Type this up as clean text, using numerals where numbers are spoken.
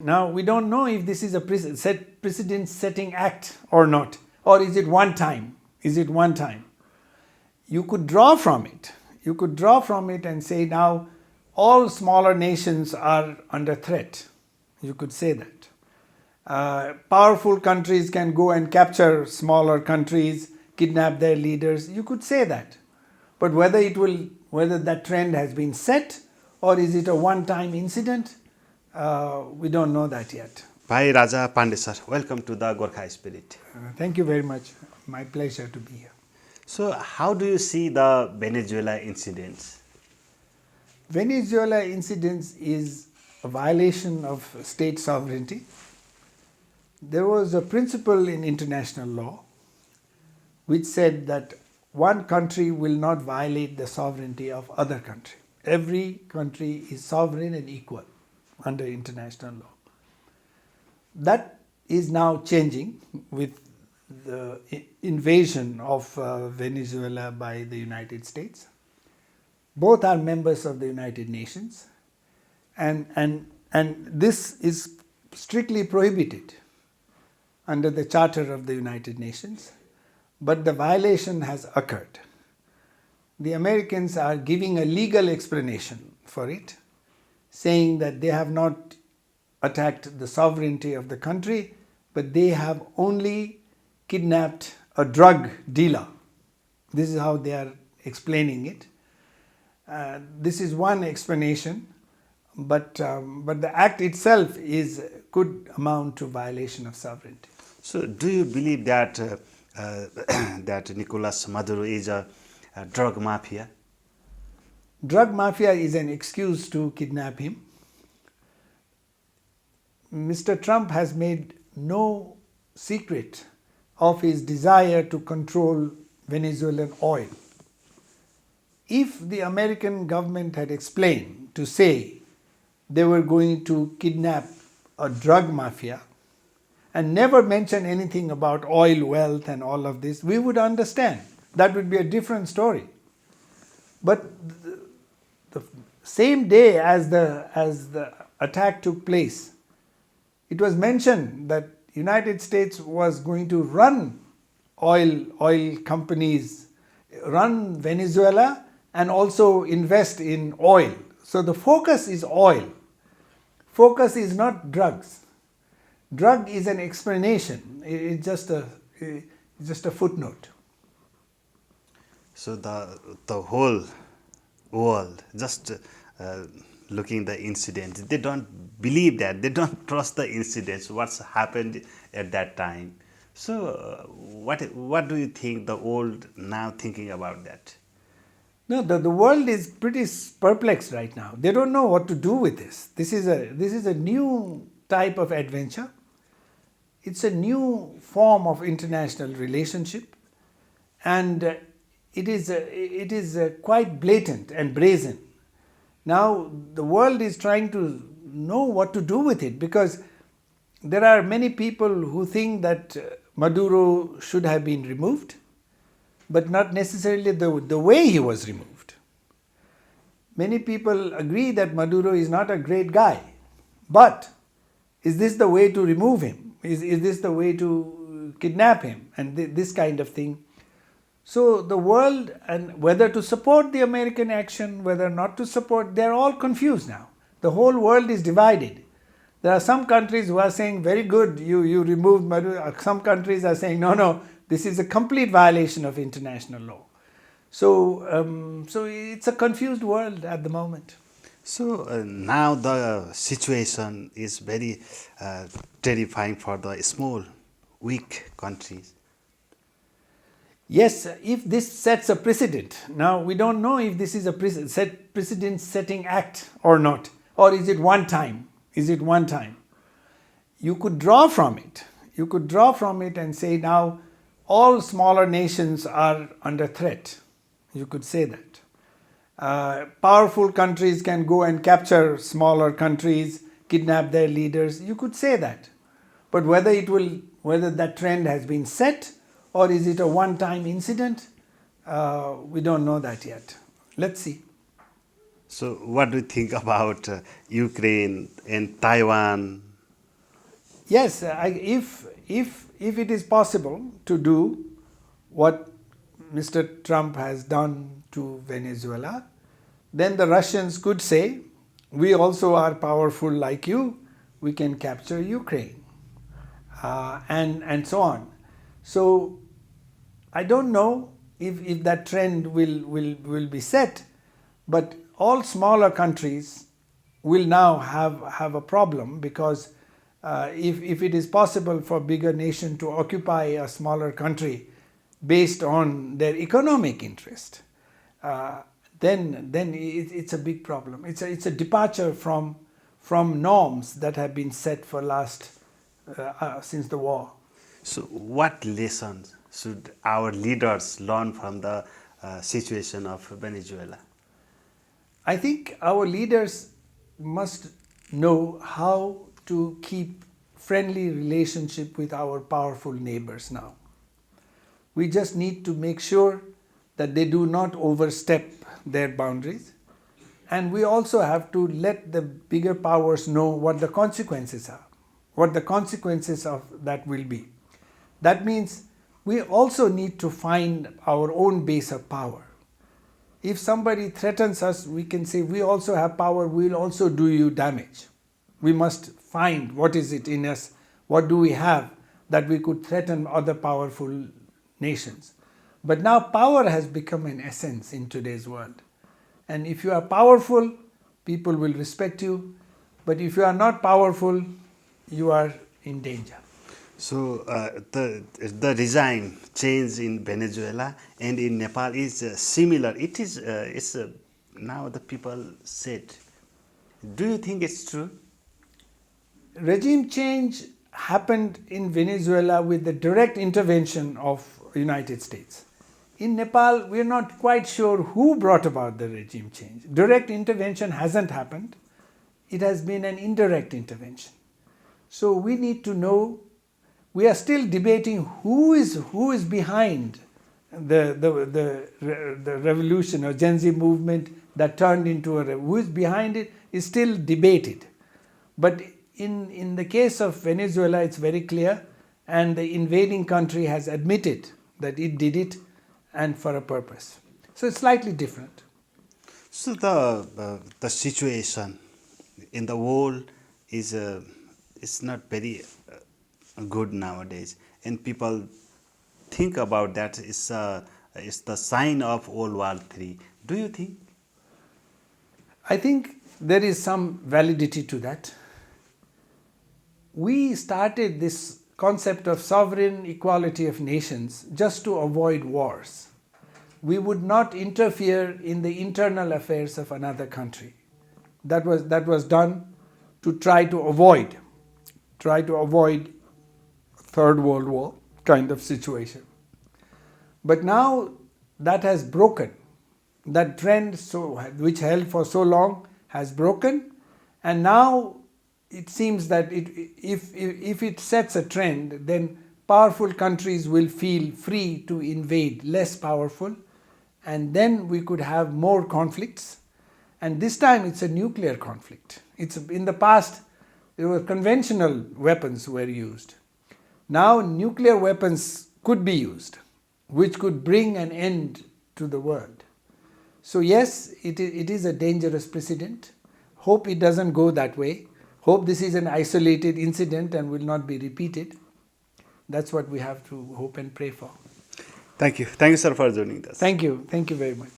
Now, we don't know if this is a precedent-setting act or not, or is it one time? Is it one time? You could draw from it. You could draw from it and say now all smaller nations are under threat. You could say that. Powerful countries can go and capture smaller countries, kidnap their leaders. You could say that. But whether that trend has been set or is it a one-time incident, we don't know that yet. Bhairaja Pandey sir, welcome to the Gorkha Spirit. Thank you very much. My pleasure to be here. So, how do you see the Venezuela incidents? Venezuela incidents is a violation of state sovereignty. There was a principle in international law which said that one country will not violate the sovereignty of other country. Every country is sovereign and equal under international law. That is now changing with the invasion of Venezuela by the United States. Both are members of the United Nations, and this is strictly prohibited under the Charter of the United Nations, but the violation has occurred. The Americans are giving a legal explanation for it, saying that they have not attacked the sovereignty of the country, but they have only kidnapped a drug dealer. This is how they are explaining it. This is one explanation, but the act itself could amount to violation of sovereignty. So, do you believe that that Nicolas Maduro is a drug mafia? Drug mafia is an excuse to kidnap him. Mr. Trump has made no secret of his desire to control Venezuelan oil. If the American government had explained to say they were going to kidnap a drug mafia and never mention anything about oil wealth and all of this, we would understand. That would be a different story. But the same day as the attack took place, it was mentioned that United States was going to run oil companies, run Venezuela, and also invest in oil. So the focus is oil. Focus is not drugs. Drug is an explanation. It's just a footnote. So the whole world just looking the incidents, they don't believe that, they don't trust the incidents, what's happened at that time. So what do you think the world now thinking about that? No, the world is pretty perplexed right now. They don't know what to do with this. This is a new type of adventure. It's a new form of international relationship, and it is quite blatant and brazen. Now the world is trying to know what to do with it, because there are many people who think that Maduro should have been removed, but not necessarily the way he was removed. Many people agree that Maduro is not a great guy, but is this the way to remove him? Is this the way to kidnap him? And this kind of thing. So the world, and whether to support the American action, whether not to support, they're all confused now. The whole world is divided. There are some countries who are saying, very good, you removed Maduro. Some countries are saying, no, this is a complete violation of international law. So it's a confused world at the moment. So now the situation is very terrifying for the small, weak countries. Yes, if this sets a precedent. Now, we don't know if this is a precedent-setting act or not, or is it one time? Is it one time? You could draw from it. You could draw from it and say now all smaller nations are under threat. You could say that. Powerful countries can go and capture smaller countries, kidnap their leaders. You could say that. But whether that trend has been set or is it a one-time incident, we don't know that yet. Let's see. So what do you think about Ukraine and Taiwan Yes, if it is possible to do what Mr. Trump has done to Venezuela, then the Russians could say, we also are powerful like you, we can capture Ukraine, and so on. So I don't know if that trend will be set, but all smaller countries will now have a problem, because if it is possible for bigger nation to occupy a smaller country based on their economic interest, then it's a big problem. It's a departure from norms that have been set for since the war. So, what lessons should our leaders learn from the situation of Venezuela? I think our leaders must know how to keep friendly relationship with our powerful neighbors now. We just need to make sure that they do not overstep their boundaries. And we also have to let the bigger powers know what the consequences are, what the consequences of that will be. That means we also need to find our own base of power. If somebody threatens us, we can say, we also have power, we will also do you damage. We must find what is it in us, what do we have that we could threaten other powerful nations. But now power has become an essence in today's world. And if you are powerful, people will respect you. But if you are not powerful, you are in danger. So the regime change in Venezuela and in Nepal is similar. It is now the people said. Do you think it's true? Regime change happened in Venezuela with the direct intervention of United States. In Nepal, we are not quite sure who brought about the regime change. Direct intervention hasn't happened. It has been an indirect intervention. So we need to know. We are still debating who is behind the revolution or Gen Z movement that turned into who is behind it is still debated. But in the case of Venezuela, it's very clear, and the invading country has admitted that it did it and for a purpose. So it's slightly different. So the situation in the world is not very good nowadays, and people think about that it's the sign of World War III. Do you think? I think there is some validity to that. We started this concept of sovereign equality of nations just to avoid wars. We would not interfere in the internal affairs of another country. That was done to try to avoid Third World War kind of situation. But now that has broken. That trend which held for so long has broken, and now it seems that if it sets a trend, then powerful countries will feel free to invade less powerful, and then we could have more conflicts. And this time it's a nuclear conflict. In the past, there were conventional weapons were used. Now nuclear weapons could be used, which could bring an end to the world. So yes, it is a dangerous precedent. Hope it doesn't go that way. Hope this is an isolated incident and will not be repeated. That's what we have to hope and pray for. Thank you. Thank you, sir, for joining us. Thank you. Thank you very much.